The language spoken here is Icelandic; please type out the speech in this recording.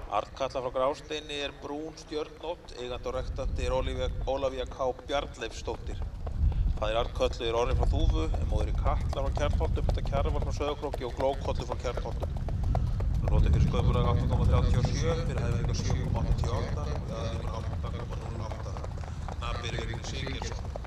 Arnkatla frá Grásteini er brún stjörnótt, eigandi og rektandi er Ólafía K. Bjarnleifsdóttir. Faðir Arnkatlu er Orri frá Þúfu, en móðirin Katla frá Kjarnholtum, þetta Kjarval frá Sauðárkróki og Glókollu frá Kjarnholtum. Notið fyrir sköpulag 8,37, fyrir hæfileika 7,88, við aðeins 8,08. Nafnbyrjurinn Sigurðsson.